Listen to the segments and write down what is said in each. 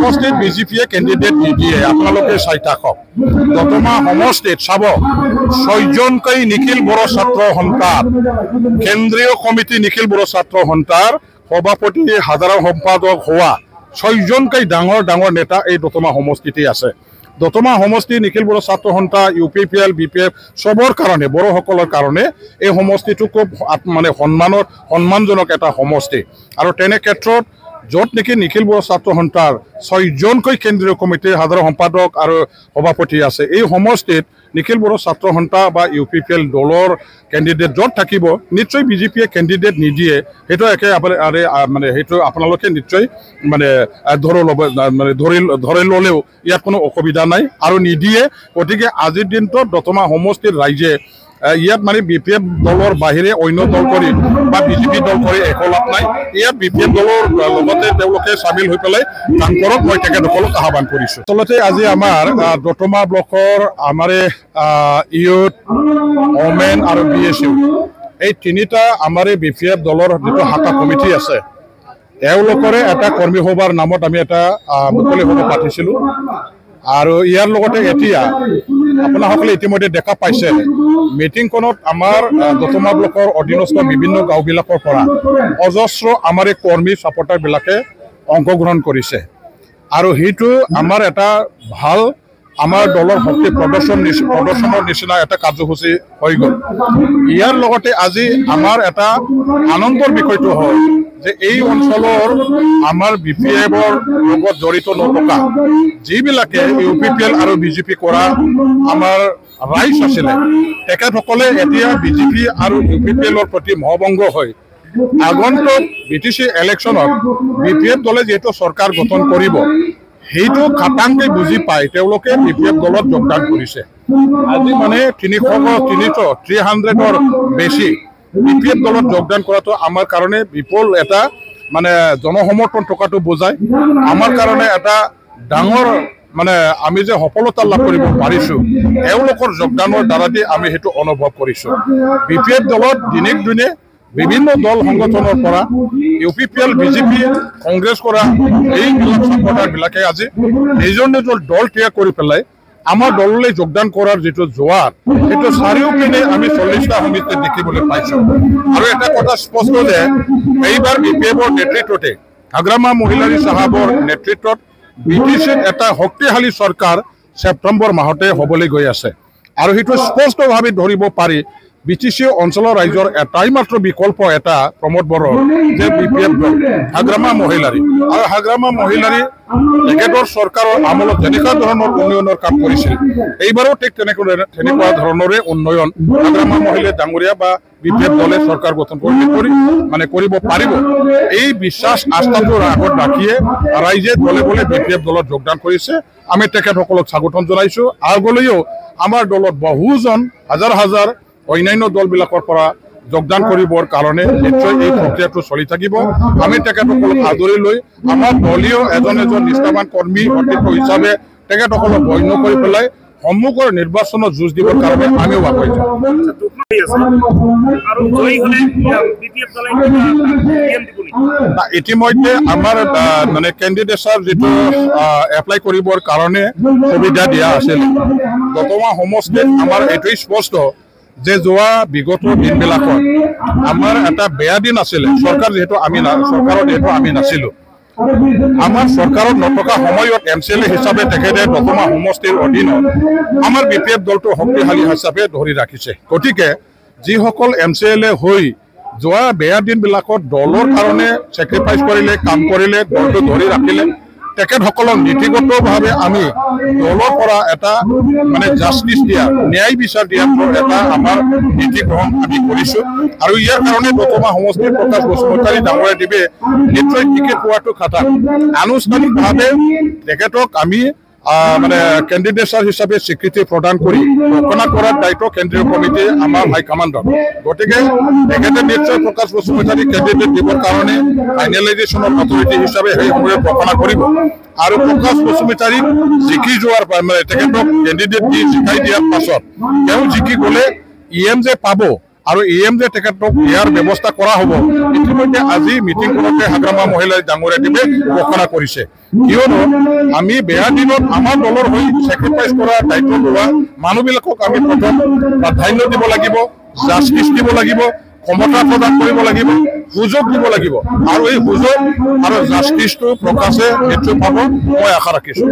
সমষ্টিত বিজেপিয়ে কেণ্ডিডেট নিদিয়ে আপোনালোকে চাই থাকক দতমা সমষ্টিত চাব 6জনকৈ নিখিল বড়ো ছাত্ৰ সন্থাৰ কেন্দ্ৰীয় কমিটি নিখিল বড়ো ছাত্ৰ সন্থাৰ সভাপতি সাধাৰণ সম্পাদক হোৱা 6জনকৈ ডাঙৰ ডাঙৰ নেতা এই দতমা সমষ্টিতে আছে দতমা সমষ্টি নিখিল বড়ো ছাত্ৰ সন্থা UPPL BPF সবৰ কাৰণে বড়োসকলৰ কাৰণে এই সমষ্টিটো খুব মানে সন্মানজনক এটা সমষ্টি আৰু তেনে ক্ষেত্ৰত য'ত নেকি নিখিল বড়ো ছাত্ৰ সন্থাৰ 6জনকৈ কেন্দ্ৰীয় কমিটিৰ সাধাৰণ সম্পাদক আৰু সভাপতি আছে এই সমষ্টিত নিখিল বড়ো ছাত্ৰ সন্থা বা UPPL দলৰ কেণ্ডিডেট য'ত থাকিব নিশ্চয় বিজেপিয়ে কেণ্ডিডেট নিদিয়ে সেইটো একেবাৰে মানে সেইটো আপোনালোকে নিশ্চয় মানে ধৰি ল'লেও ইয়াত কোনো অসুবিধা নাই আৰু নিদিয়ে গতিকে আজিৰ দিনটোত দতমা সমষ্টিৰ ৰাইজে ইয়াত মানে BPF দলৰ বাহিৰে অন্য দল কৰি বা বিজেপি দল কৰি একো লাভ নাই ইয়াত BPF দলৰ লগতে তেওঁলোকে চামিল হৈ পেলাই কাম কৰক মই তেখেতসকলক আহ্বান কৰিছোঁ আচলতে আজি আমাৰ দতমা ব্লকৰ আমাৰে ইউথ ওমেন আৰু BSU এই তিনিটা আমাৰে BPF দলৰ যিটো হাতা কমিটি আছে এওঁলোকৰে এটা কৰ্মী সভাৰ নামত আমি এটা মুকলি সভা পাতিছিলোঁ আৰু ইয়াৰ লগতে এতিয়া আপোনাসকলে ইতিমধ্যে দেখা পাইছে মিটিংখনত আমাৰ দতমা ব্লকৰ অধীনস্থ বিভিন্ন গাঁওবিলাকৰ পৰা অজস্ৰ আমাৰ কৰ্মী ছাপৰ্টাৰবিলাকে অংশগ্ৰহণ কৰিছে আৰু সেইটো আমাৰ এটা ভাল আমাৰ দলৰ শক্তি প্ৰদৰ্শনৰ নিচিনা এটা কাৰ্যসূচী হৈ গ'ল ইয়াৰ লগতে আজি আমাৰ এটা আনন্দৰ বিষয়টো হ'ল যে এই অঞ্চলৰ আমাৰ BPFৰ লগত জড়িত নথকা যিবিলাকে UPPL আৰু BJP কৰা আমাৰ ৰাইজ আছিলে তেখেতসকলে এতিয়া BJP আৰু UPPLৰ প্ৰতি মহভংগ হৈ আগন্তুক BTC ইলেকশ্যনত BPF দলে যিহেতু চৰকাৰ গঠন কৰিব সেইটো খাটাংকৈ বুজি পাই তেওঁলোকে BPF দলত যোগদান কৰিছে আজি মানে 300ৰ বেছি BPF দলত যোগদান কৰাটো আমাৰ কাৰণে বিপুল এটা মানে জনসমৰ্থন থকাটো বুজায় আমাৰ কাৰণে এটা ডাঙৰ মানে আমি যে সফলতা লাভ কৰিব পাৰিছোঁ এওঁলোকৰ যোগদানৰ দ্বাৰাদি আমি সেইটো অনুভৱ কৰিছোঁ BPF দলত দিনক দিনে বিভিন্ন দল সংগঠনৰ পৰা UPPL BJP কংগ্ৰেছ কৰা এইবিলাক ছাপৰ্টাৰবিলাকে আজি নিজৰ নিজৰ দল ত্যাগ কৰি পেলাই আমাৰ দললৈ যোগদান কৰাৰ যিটো জোৱাৰ সেইটো চাৰিওপিনে আমি 40টা সমিতিত দেখিবলৈ পাইছোঁ আৰু এটা কথা স্পষ্ট যে এইবাৰ BPFৰ নেতৃত্বতে হাগ্ৰামা মহিলাৰী চাহাবৰ নেতৃত্বত BTCত এটা শক্তিশালী চৰকাৰ ছেপ্টেম্বৰ মাহতে হ'বলৈ গৈ আছে আৰু সেইটো স্পষ্টভাৱে ধৰিব পাৰি BTC অঞ্চলৰ ৰাইজৰ এটাই মাত্ৰ বিকল্প এটা প্ৰমোদ বড়ো যে BPF দল হাগ্ৰামা মহিলাৰী আৰু হাগ্ৰামা মহিলাৰী তেখেতৰ চৰকাৰৰ আমলত যেনেকুৱা ধৰণৰ উন্নয়নৰ কাম কৰিছিল এইবাৰো ঠিক তেনেকুৱা ধৰণৰে উন্নয়ন হাগ্ৰামা মহিলা ডাঙৰীয়া বা BPF দলে চৰকাৰ গঠন কৰিব পাৰিব এই বিশ্বাস আস্থাটোৰ আগত ৰাখিয়ে ৰাইজে দলে বলে BPF দলত যোগদান কৰিছে আমি তেখেতসকলক স্বাগতম জনাইছোঁ আগলৈও আমাৰ দলত বহুজন হাজাৰ অন্যান্য দলবিলাকৰ পৰা যোগদান কৰিবৰ কাৰণে নিশ্চয় এই প্ৰক্ৰিয়াটো চলি থাকিব আমি তেখেতসকলক আদৰি লৈ আমাৰ দলীয় এজন নিষ্ঠাবান কৰ্মী সতীৰ্থ হিচাপে তেখেতসকলক গণ্য কৰি পেলাই সন্মুখৰ নিৰ্বাচনত যুঁজ দিবৰ কাৰণে আমিও আগুৱাই যাম ইতিমধ্যে আমাৰ মানে কেণ্ডিডেটৰ যিটো এপ্লাই কৰিবৰ কাৰণে সুবিধা দিয়া আছিল দতমা সমষ্টিত আমাৰ এইটোৱেই স্পষ্ট যে যোৱা বিগত দিনবিলাকত আমাৰ এটা বেয়া দিন আছিলে চৰকাৰত যিহেতু আমি নাছিলোঁ আমাৰ চৰকাৰত নথকা সময়ত MCLA হিচাপে তেখেতে দতমা সমষ্টিৰ অধীনত আমাৰ BPF দলটো শক্তিশালী হিচাপে ধৰি ৰাখিছে গতিকে যিসকল MCLA হৈ যোৱা বেয়া দিনবিলাকত দলৰ কাৰণে চেক্ৰিফাইচ কৰিলে কাম কৰিলে দলটো ধৰি ৰাখিলে তেখেতসকলক নীতিগতভাৱে আমি দলৰ পৰা এটা মানে জাষ্টিচ দিয়া ন্যায় বিচাৰ দিয়াৰ এটা আমাৰ নীতি গ্ৰহণ আমি কৰিছোঁ আৰু ইয়াৰ কাৰণে দতমা সমষ্টিৰ প্ৰকাশ বসুমতাৰী ডাঙৰীয়া দেৱে নিশ্চয় টিকেট পোৱাটো খাটা আনুষ্ঠানিকভাৱে তেখেতক আমি মানে কেণ্ডিডেটৰ হিচাপে স্বীকৃতি প্ৰদান কৰি ঘোষণা কৰাৰ দায়িত্ব কেন্দ্ৰীয় কমিটি আমাৰ হাইকমাণ্ডৰ গতিকে তেখেতে নিশ্চয় প্ৰকাশ বসুমতাৰী কেণ্ডিডেট দিবৰ কাৰণে ফাইনেলাইজেশ্যনৰ অথৰিটি হিচাপে সেই সময়ত ঘোষণা কৰিব আৰু প্ৰকাশ বসুমতাৰীক জিকি যোৱাৰ মানে তেখেতক কেণ্ডিডেট দি জিকাই দিয়াৰ পাছত তেওঁ জিকি গ'লে EM পাব আৰু EM তেখেতক ইয়াৰ ব্যৱস্থা কৰা হ'ব ইতিমধ্যে আজি মিটিংখনতে হাগ্ৰামা মহিলা ডাঙৰীয়া দেৱে ঘোষণা কৰিছে কিয়নো আমি বেয়া দিনত আমাৰ দলৰ হৈ চেক্ৰিফাইচ কৰা দায়িত্ব লোৱা মানুহবিলাকক আমি প্ৰথম প্ৰাধান্য দিব লাগিব, জাষ্টিচ দিব লাগিব, ক্ষমতা প্ৰদান কৰিব লাগিব, সুযোগ দিব লাগিব, আৰু এই সুযোগ আৰু জাষ্টিচটো প্ৰকাশে নিশ্চয় পাব মই আশা ৰাখিছোঁ।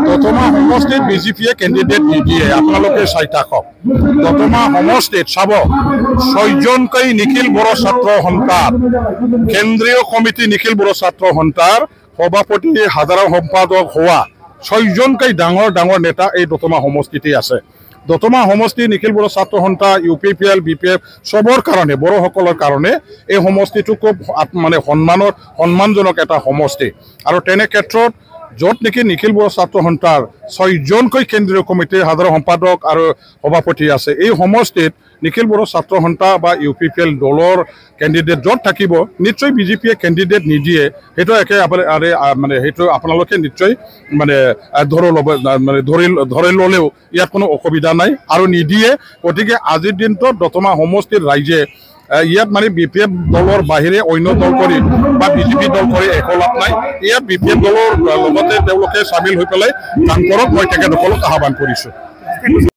দতমা সমষ্টিত বিজেপিয়ে কেণ্ডিডেট নিদিয়ে, আপোনালোকে চাই থাকক। দতমা সমষ্টিত চাব 6জনকৈ নিখিল বড়ো ছাত্ৰ সন্থাৰ কেন্দ্ৰীয় কমিটি নিখিল বড়ো ছাত্ৰ সন্থাৰ সভাপতি সাধাৰণ সম্পাদক হোৱা 6জনকৈ ডাঙৰ ডাঙৰ নেতা এই দতমা সমষ্টিতে আছে। দতমা সমষ্টি নিখিল বড়ো ছাত্ৰ সন্থা UPPL BPF চবৰ কাৰণে বড়োসকলৰ কাৰণে এই সমষ্টিটো খুব মানে সন্মানজনক এটা সমষ্টি, আৰু তেনে ক্ষেত্ৰত য'ত নেকি নিখিল বড়ো ছাত্ৰ সন্থাৰ 6জনকৈ কেন্দ্ৰীয় কমিটিৰ সাধাৰণ সম্পাদক আৰু সভাপতি আছে, এই সমষ্টিত নিখিল বড়ো ছাত্ৰ সন্থা বা UPPL দলৰ কেণ্ডিডেট য'ত থাকিব নিশ্চয় বিজেপিয়ে কেণ্ডিডেট নিদিয়ে, সেইটো মানে সেইটো আপোনালোকে নিশ্চয় মানে ধৰি ল'লেও ইয়াত কোনো অসুবিধা নাই আৰু নিদিয়ে। গতিকে আজিৰ দিনটোত দতমা সমষ্টিৰ ৰাইজে ইয়াত মানে BPF দলৰ বাহিৰে অন্য দল কৰি বা বিজেপি দল কৰি একো লাভ নাই, ইয়াত BPF দলৰ লগতে তেওঁলোকে চামিল হৈ পেলাই কাম কৰক, মই তেখেতসকলক আহ্বান কৰিছোঁ।